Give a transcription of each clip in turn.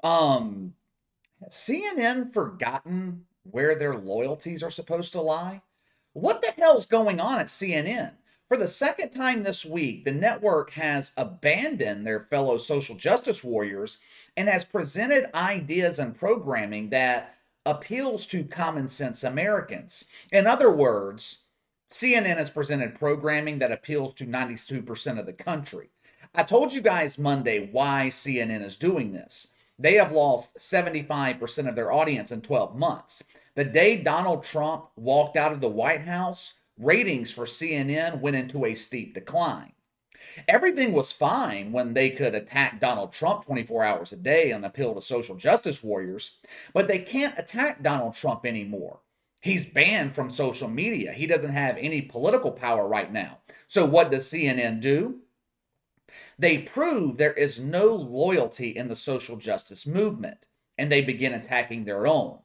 Has CNN forgotten where their loyalties are supposed to lie? What the hell's going on at CNN? For the second time this week, the network has abandoned their fellow social justice warriors and has presented ideas and programming that appeals to common sense Americans. In other words, CNN has presented programming that appeals to 92% of the country. I told you guys Monday why CNN is doing this. They have lost 75% of their audience in 12 months. The day Donald Trump walked out of the White House, ratings for CNN went into a steep decline. Everything was fine when they could attack Donald Trump 24 hours a day and appeal to social justice warriors, but they can't attack Donald Trump anymore. He's banned from social media. He doesn't have any political power right now. So what does CNN do? They prove there is no loyalty in the social justice movement, and they begin attacking their own.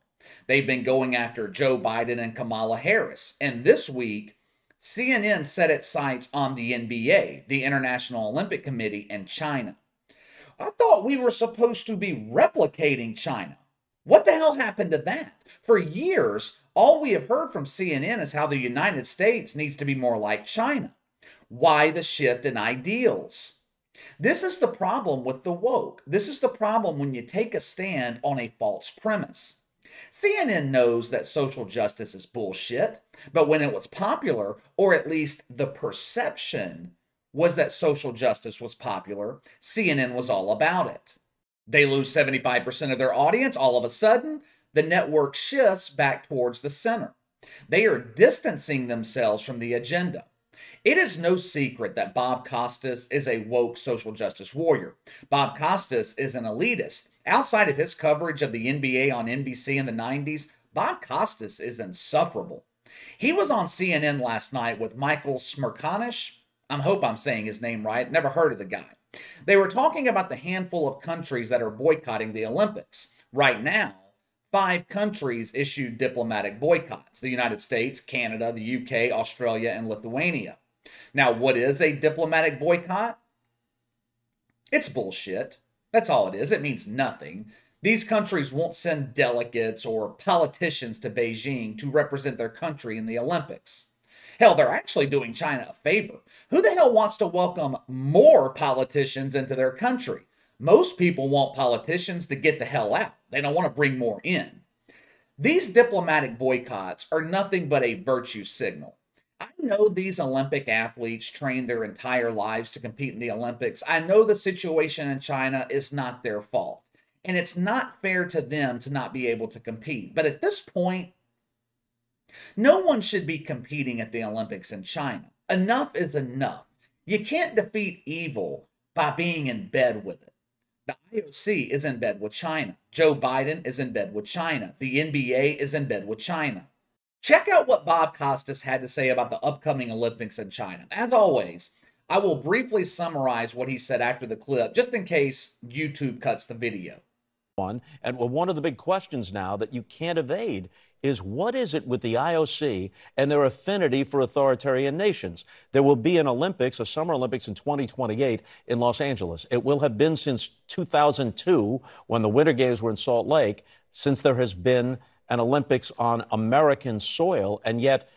They've been going after Joe Biden and Kamala Harris. And this week, CNN set its sights on the NBA, the International Olympic Committee, and China. I thought we were supposed to be replicating China. What the hell happened to that? For years, all we have heard from CNN is how the United States needs to be more like China. Why the shift in ideals? This is the problem with the woke. This is the problem when you take a stand on a false premise. CNN knows that social justice is bullshit, but when it was popular, or at least the perception was that social justice was popular, CNN was all about it. They lose 75% of their audience. All of a sudden, the network shifts back towards the center. They are distancing themselves from the agenda. It is no secret that Bob Costas is a woke social justice warrior. Bob Costas is an elitist. Outside of his coverage of the NBA on NBC in the 90s, Bob Costas is insufferable. He was on CNN last night with Michael Smerconish. I hope I'm saying his name right. Never heard of the guy. They were talking about the handful of countries that are boycotting the Olympics. Right now, 5 countries issued diplomatic boycotts: the United States, Canada, the UK, Australia, and Lithuania. Now, what is a diplomatic boycott? It's bullshit. That's all it is. It means nothing. These countries won't send delegates or politicians to Beijing to represent their country in the Olympics. Hell, they're actually doing China a favor. Who the hell wants to welcome more politicians into their country? Most people want politicians to get the hell out. They don't want to bring more in. These diplomatic boycotts are nothing but a virtue signal. I know these Olympic athletes train their entire lives to compete in the Olympics. I know the situation in China is not their fault. And it's not fair to them to not be able to compete. But at this point, no one should be competing at the Olympics in China. Enough is enough. You can't defeat evil by being in bed with it. The IOC is in bed with China. Joe Biden is in bed with China. The NBA is in bed with China. Check out what Bob Costas had to say about the upcoming Olympics in China. As always, I will briefly summarize what he said after the clip, just in case YouTube cuts the video. And one of the big questions now that you can't evade is, what is it with the IOC and their affinity for authoritarian nations? There will be an Olympics, a Summer Olympics in 2028 in Los Angeles. It will have been since 2002, when the Winter Games were in Salt Lake, since there has been an Olympics on American soil, and yet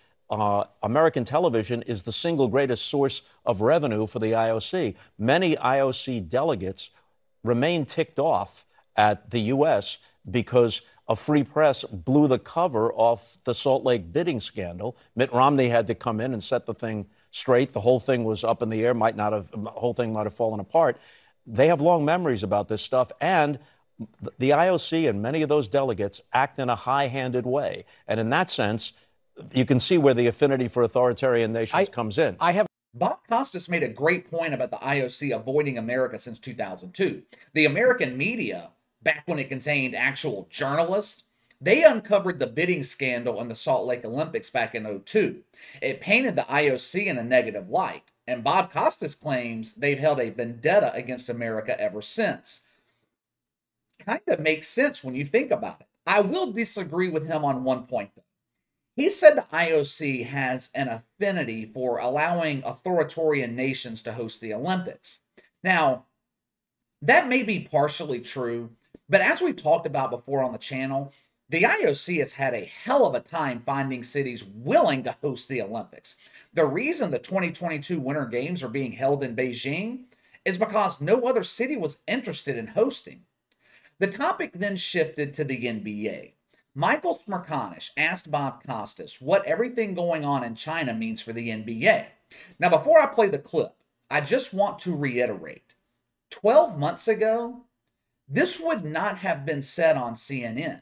American television is the single greatest source of revenue for the IOC. Many IOC delegates remain ticked off at the U.S. because a free press blew the cover off the Salt Lake bidding scandal. Mitt Romney had to come in and set the thing straight. The whole thing was up in the air, the whole thing might have fallen apart. They have long memories about this stuff, and the IOC and many of those delegates act in a high-handed way. And in that sense, you can see where the affinity for authoritarian nations comes in. Bob Costas made a great point about the IOC avoiding America since 2002. The American media, back when it contained actual journalists, they uncovered the bidding scandal in the Salt Lake Olympics back in 2002. It painted the IOC in a negative light, and Bob Costas claims they've held a vendetta against America ever since. Kind of makes sense when you think about it. I will disagree with him on one point, though. He said the IOC has an affinity for allowing authoritarian nations to host the Olympics. Now, that may be partially true, But as we've talked about before on the channel, the IOC has had a hell of a time finding cities willing to host the Olympics. The reason the 2022 Winter Games are being held in Beijing is because no other city was interested in hosting. The topic then shifted to the NBA. Michael Smerconish asked Bob Costas what everything going on in China means for the NBA. Now, before I play the clip, I just want to reiterate 12 months ago, this would not have been said on CNN.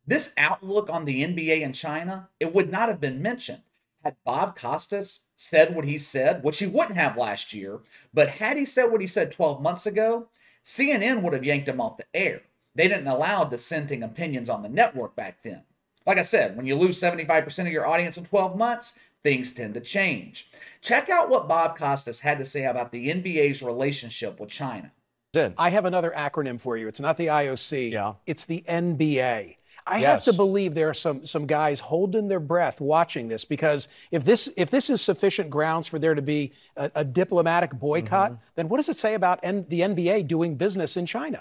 This outlook on the NBA in China, it would not have been mentioned. Had Bob Costas said what he said, which he wouldn't have last year, but had he said what he said 12 months ago, CNN would have yanked him off the air. They didn't allow dissenting opinions on the network back then. Like I said, when you lose 75% of your audience in 12 months, things tend to change. Check out what Bob Costas had to say about the NBA's relationship with China. I have another acronym for you. It's not the IOC. Yeah. It's the NBA. I have to believe there are some guys holding their breath watching this, because if this is sufficient grounds for there to be a diplomatic boycott, then what does it say about the NBA doing business in China?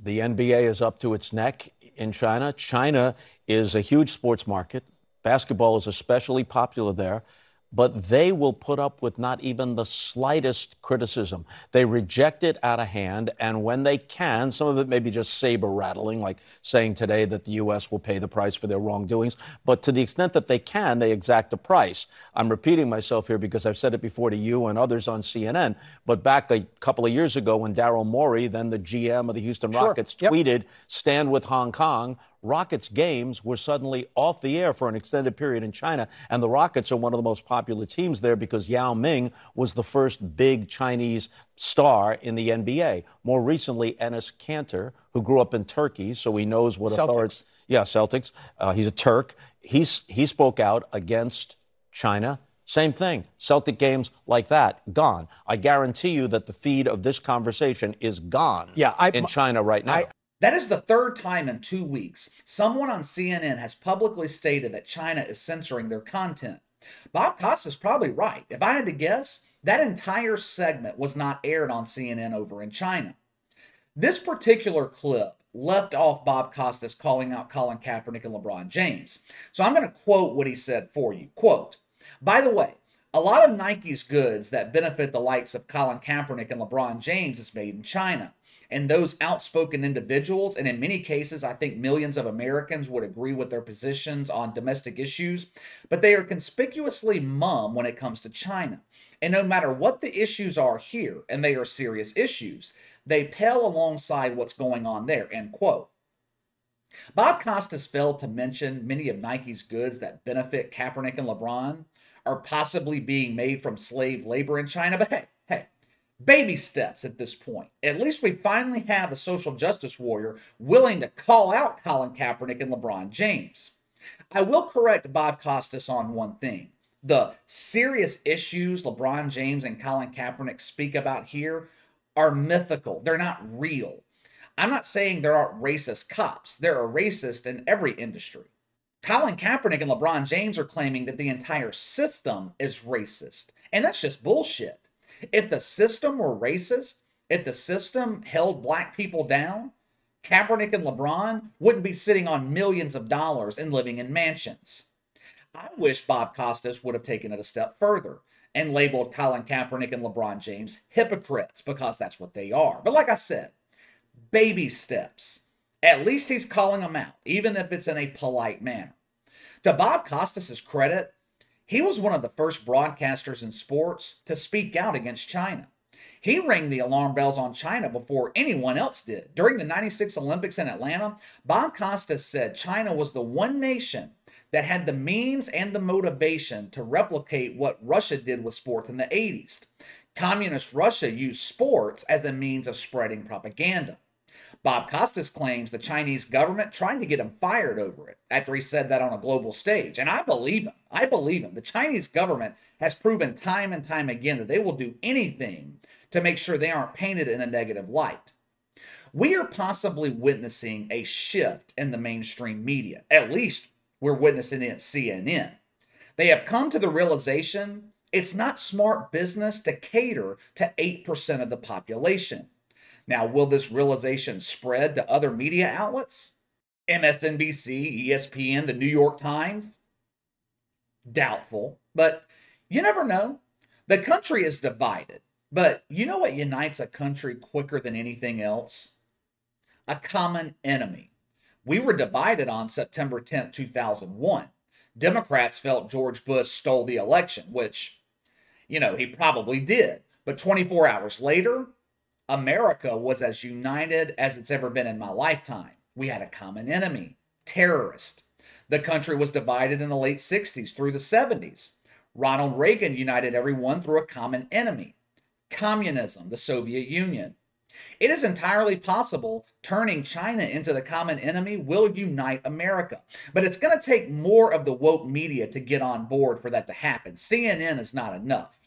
The NBA is up to its neck in China. China is a huge sports market. Basketball is especially popular there. But they will put up with not even the slightest criticism. They reject it out of hand, and when they can, some of it may be just saber rattling, like saying today that the U.S. will pay the price for their wrongdoings, but to the extent that they can, they exact a price. I'm repeating myself here because I've said it before to you and others on CNN, but back a couple of years ago when Daryl Morey, then the GM of the Houston Rockets, tweeted, "Stand with Hong Kong," Rockets games were suddenly off the air for an extended period in China, and the Rockets are one of the most popular teams there because Yao Ming was the first big Chinese star in the NBA. More recently, Enes Kanter, who grew up in Turkey, so he knows what authorities. Yeah, Celtics. He's a Turk. He spoke out against China. Same thing. Celtic games like that, gone. I guarantee you that the feed of this conversation is gone in China right now. That is the third time in 2 weeks someone on CNN has publicly stated that China is censoring their content. Bob Costas is probably right. If I had to guess, that entire segment was not aired on CNN over in China. This particular clip left off Bob Costas calling out Colin Kaepernick and LeBron James. So I'm going to quote what he said for you. Quote, "By the way, a lot of Nike's goods that benefit the likes of Colin Kaepernick and LeBron James is made in China. And those outspoken individuals, and in many cases, I think millions of Americans would agree with their positions on domestic issues, but they are conspicuously mum when it comes to China. And no matter what the issues are here, and they are serious issues, they pale alongside what's going on there," end quote. Bob Costas failed to mention many of Nike's goods that benefit Kaepernick and LeBron are possibly being made from slave labor in China, but hey, baby steps at this point. At least we finally have a social justice warrior willing to call out Colin Kaepernick and LeBron James. I will correct Bob Costas on one thing. The serious issues LeBron James and Colin Kaepernick speak about here are mythical. They're not real. I'm not saying there aren't racist cops. There are racists in every industry. Colin Kaepernick and LeBron James are claiming that the entire system is racist, and that's just bullshit. If the system were racist, if the system held black people down, Kaepernick and LeBron wouldn't be sitting on millions of dollars and living in mansions. I wish Bob Costas would have taken it a step further and labeled Colin Kaepernick and LeBron James hypocrites, because that's what they are. But like I said, baby steps. At least he's calling them out, even if it's in a polite manner. To Bob Costas' credit, he was one of the first broadcasters in sports to speak out against China. He rang the alarm bells on China before anyone else did. During the '96 Olympics in Atlanta, Bob Costas said China was the one nation that had the means and the motivation to replicate what Russia did with sports in the '80s. Communist Russia used sports as a means of spreading propaganda. Bob Costas claims the Chinese government tried to get him fired over it after he said that on a global stage. And I believe him. I believe him. The Chinese government has proven time and time again that they will do anything to make sure they aren't painted in a negative light. We are possibly witnessing a shift in the mainstream media. At least we're witnessing it at CNN. They have come to the realization it's not smart business to cater to 8% of the population. Now, will this realization spread to other media outlets? MSNBC, ESPN, the New York Times? Doubtful, but you never know. The country is divided, but you know what unites a country quicker than anything else? A common enemy. We were divided on September 10th, 2001. Democrats felt George Bush stole the election, which, he probably did. But 24 hours later, America was as united as it's ever been in my lifetime. We had a common enemy, terrorists. The country was divided in the late 60s through the 70s. Ronald Reagan united everyone through a common enemy, communism, the Soviet Union. It is entirely possible turning China into the common enemy will unite America. But it's going to take more of the woke media to get on board for that to happen. CNN is not enough.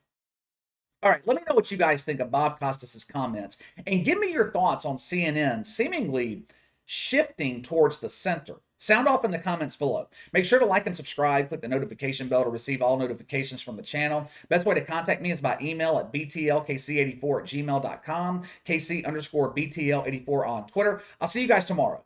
All right, let me know what you guys think of Bob Costas' comments. And give me your thoughts on CNN seemingly shifting towards the center. Sound off in the comments below. Make sure to like and subscribe. Click the notification bell to receive all notifications from the channel. Best way to contact me is by email at btlkc84@gmail.com, KC_BTL84 on Twitter. I'll see you guys tomorrow.